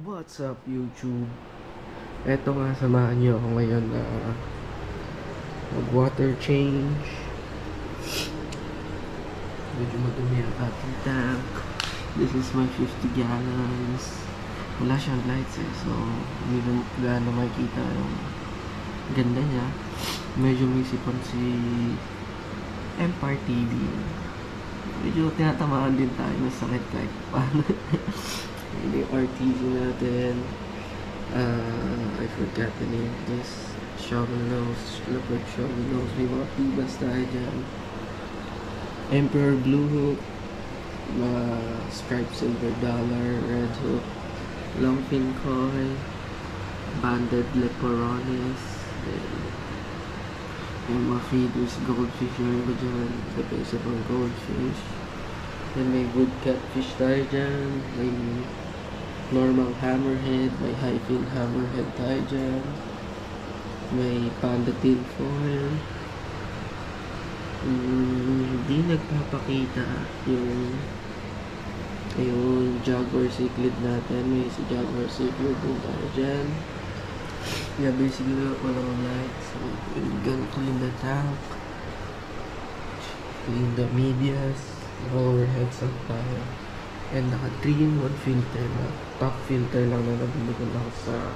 What's up, YouTube? Eto nga, samahan niyo ako ngayon na mag-water change. Medyo madumi ang ating tank. This is my 50 gallons. Wala siyang lights so hindi ko gaano makikita yung ganda niya. Medyo may sipon si Empire TV. Medyo tinatamaan din tayo ng sakit kahit paano. Hindi yung RTG natin. I forgot the name of this. Shovel nose, leopard shovel nose. May mga tibas tayo dyan. Emperor blue hook, mga striped silver dollar, red hook, longfin koi, banded leporones, yung mga feeders, goldfish yung iba dyan, isa pang goldfish. Then may wood catfish tayo dyan, may normal hammerhead, may high-fin hammerhead tayo dyan, may panda tin foil. Hindi nagpapakita yung jaguar cichlid natin. May si jaguar cichlid din tayo dyan. Yeah, basically walang lights. So we're gonna clean the tank, clean the medias, overheads up tayo, and naka 3-in-1 filter na top filter lang na nabili ko lang sa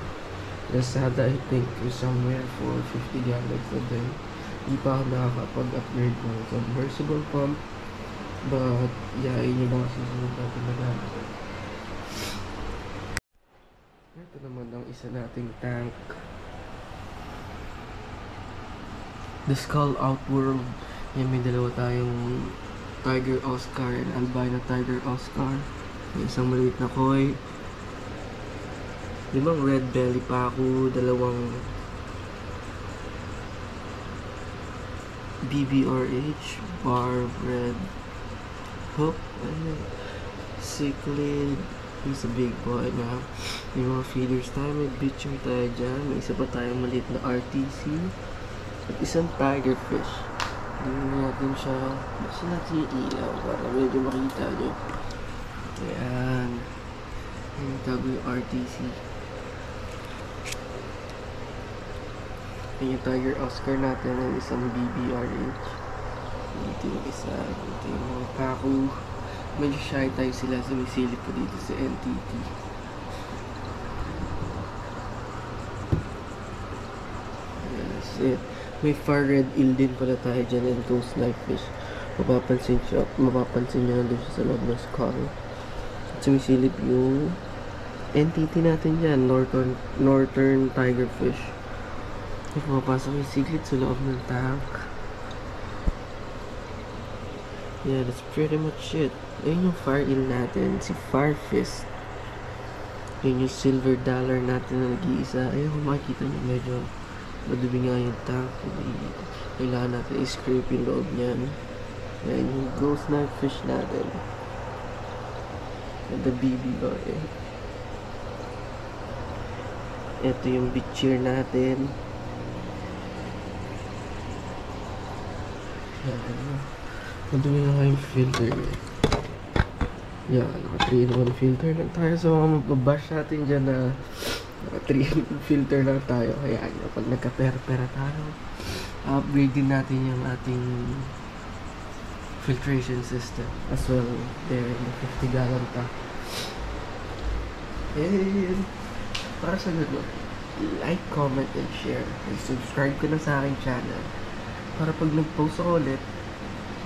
Lazada. I think somewhere for 50 gallons a day. Hindi pa ako nakakapag-upgrade ng submersible pump, but yeah, yun yung mga susunod natin na gamit. Ito naman ang isa nating tank, the Skull Outworld. Yan, may dalawa tayong Tiger Oscar and albino Tiger Oscar. May isang maliit na koi, limang red belly paku, dalawang BBRH barb red hook, and cichlid. He's a big boy na. May mga feeders tayo, may bitcher tayo dyan, may isa pa tayong maliit na RTC at isang tiger fish. Hindi natin siya, basta natin yung ilaw para medyo makita nyo. Ayan, yung tago yung RTC. Ayan yung Tiger Oscar natin ng isang BBRH. Dito yung isa, dito yung mga paku. Medyo shy tayo sila, sumisilip ko dito sa NTT. That's it. May far red eel din pala tayo dyan and ghost knife fish. Mapapansin nyo na doon siya sa loob ng skull. At sumisilip yung NTT natin dyan, Northern Tiger Fish. May pumapasok yung cichlid sa loob ng tank. Yeah, that's pretty much it. Ayun yung far eel natin, si Farfist. Ayun yung silver dollar natin na nag-iisa. Ayun, kung makikita nyo, medyo madumi nga yung tank. Kailangan natin i-scrape yung loob niyan. Ayun yung ghost knife fish natin. And the BB ba eh. Ito yung bitcher natin. Madumi na nga yung filter eh. Yan, naka 3-in-1 filter lang tayo. So mga mababash natin dyan na naka 3-in-1 filter lang tayo. Kaya pag nagka-pera-pera tayo, upgrade din natin yung ating filtration system as well there in the 50 gallon tank. And para sa ganun, like, comment, and share, and subscribe ka na sa aking channel para pag nag-post ako ulit,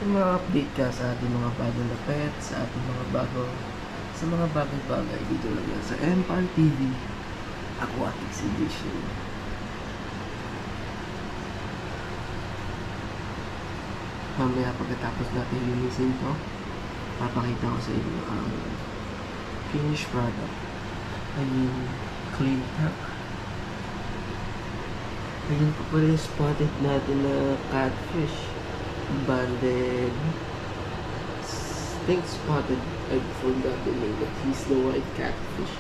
ma-update ka sa ating mga bagong na pets, sa ating mga bagong bagay dito lang yan sa Empire TV Aquatics Edition. Mamaya pagkatapos natin linisin to, papakita ko sa inyo ang finished product. I mean, clean tank. Ayun pa pala yung spotted natin na catfish. Banded, I think spotted, I forgot the name, but he's the white catfish.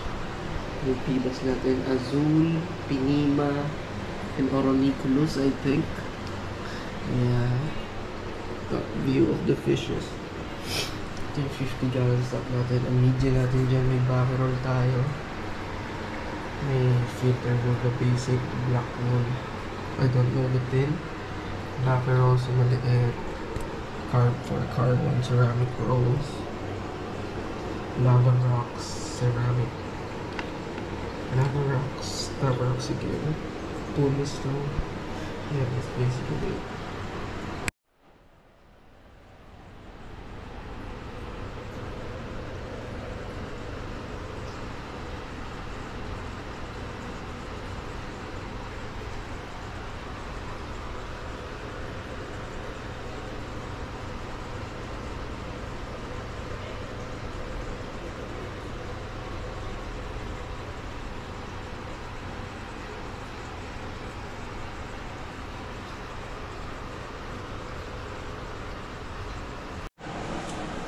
Yung pibas natin, azul, pinima, and oroniculus, I think. Yeah, got view of the fishes. Ito yung 50 gallons stock natin. Ang media natin dyan, may backer roll tayo. May filter Huga Basic, black wool. I don't know the tin. Lacquer rolls na maliit. For carbon, ceramic rolls. Lava rocks, ceramic. Lava rocks again. Pumice stone. Yeah, that's basically it.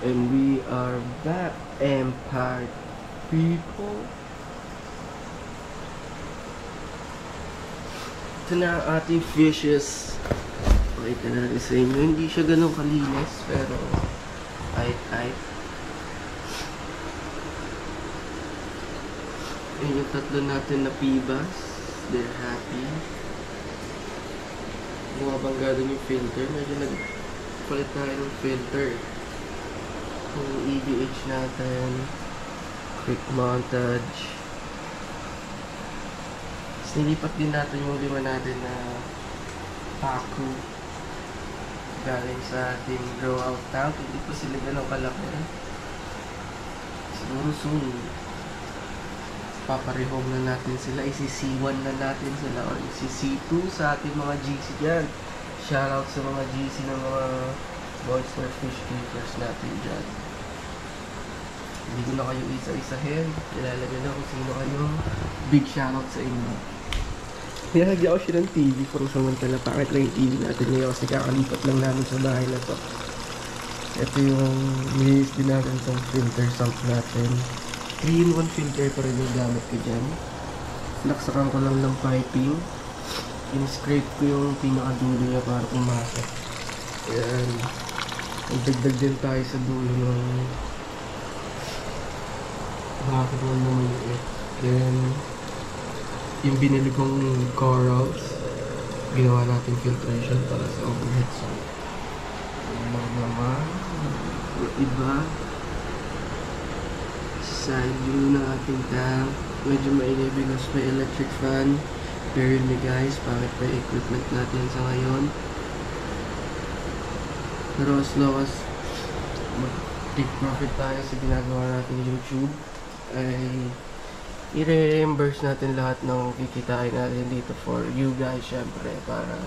And we are back, Empire people. Ito na ang ating fishes. Pakita natin sa inyo. Hindi siya ganun kalinis, pero ay. Ayan yung tatlo natin na pibas. They're happy. Bumabangga doon yung filter. Medyo nagpalit tayo ng filter. Yung EDH natin, quick montage. Tapos nilipat din natin yung lima natin na paku galing sa ating grow out tank. Hindi pa sila ganun kalaki. Siguro soon paparehome na natin sila, isi-C1 na natin sila or isi-C2 sa ating mga GC dyan. Shoutout sa mga GC ng mga monster fish keepers natin dyan. Hindi ko na kayo isa-isahin. Kilala nyo na kung sino kayo. Big shoutout sa inyo. Nilagyan ko siya ng TV for samantala. Pakit lang yung TV natin ngayon kasi kakalipat lang namin sa bahay na to. Ito yung nihis din natin sa filter sump natin. 3-in-1 filter pa rin yung gamit ko dyan. Naksakan ko lang ng piping. In-scrape ko yung pinakadulo niya para pumasok. Ayan. Nagdagdag din tayo sa dulo ng backroll na maliit. Then, yung binili kong corals, ginawa natin filtration para sa overhead. So, yung naman, yung iba, side view na ating tank. Medyo mainit because may electric fan. Bear with me guys, pangit pa yung equipment natin sa ngayon. Pero as long as mag-take profit tayo sa ginagawa natin YouTube, ay i-reimburse natin lahat ng kikitain natin dito for you guys, syempre, para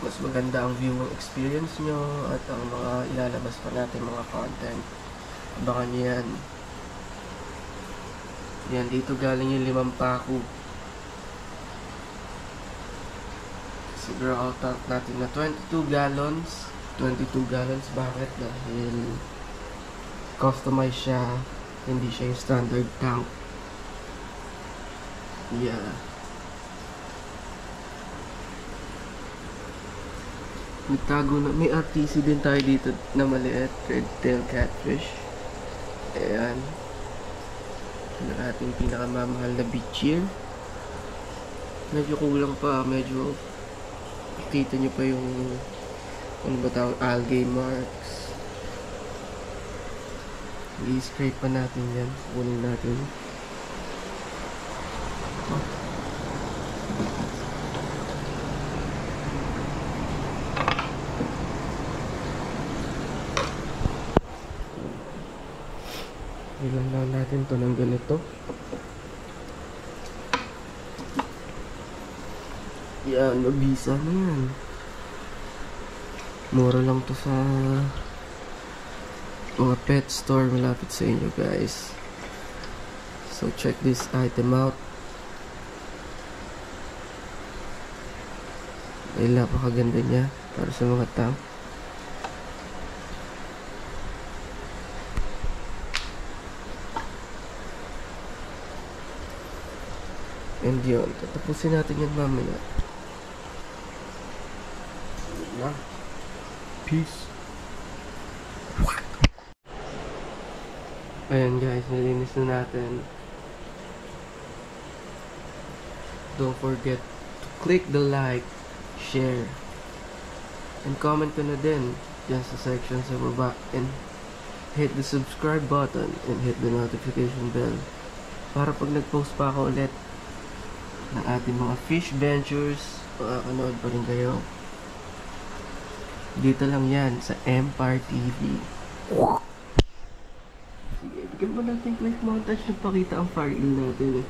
mas maganda ang viewing experience nyo at ang mga ilalabas pa natin mga content. Abangan nyo yan. Yan, dito galing yung 5 paku. Siguro out tank natin na 22 gallons. 22 gallons, bakit? Dahil customize siya, hindi siya yung standard tank. Yeah. Nagtago na, may RTC din tayo dito na maliit, red tail catfish. Ayan. Ang ating pinakamamahal na beachier. Medyo kulang pa, medyo kita nyo pa yung ano ba tawag, algae marks. I-scrape pa natin yan. Kunin natin. Ilan lang natin to ng ganito. Yan, mabisa na yan. Mura lang to sa mga pet store malapit sa inyo guys. So check this item out. Ay, napakaganda niya para sa mga tank. And yun, tatapusin natin yan mamaya. Peace. Ayan guys, nalinis na natin. Don't forget to click the like, share, and comment ka na din dyan sa section sa baba, and hit the subscribe button and hit the notification bell para pag nag-post pa ako ulit ng ating mga fish ventures, makakanood pa rin kayo. Dito lang yan sa Empire TV. Sige, bigyan mo natin quick montage na pakita ang fire eel natin eh.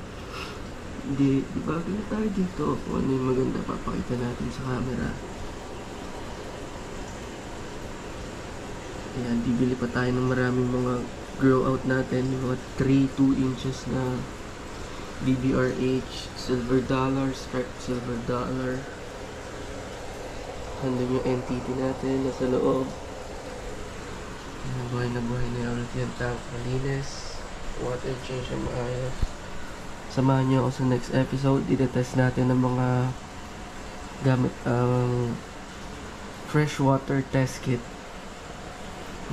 Di ba na tayo dito kung ano yung maganda papakita natin sa camera. Ayan, bibili pa tayo ng maraming mga grow out natin, yung mga 3-2 inches na BBRH, silver dollar, striped silver dollar. Hanggang yung NTT natin nasa loob. Buhay na ulit yung tank, malinis, water change ang maayos. Samahan nyo ako sa next episode. Itetest natin ng mga gamit ang freshwater test kit.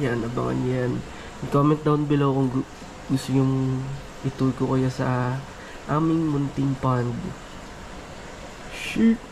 Yan, abangan nyo yan. Comment down below kung gusto yung itour ko kaya sa aming munting pond. Shoot!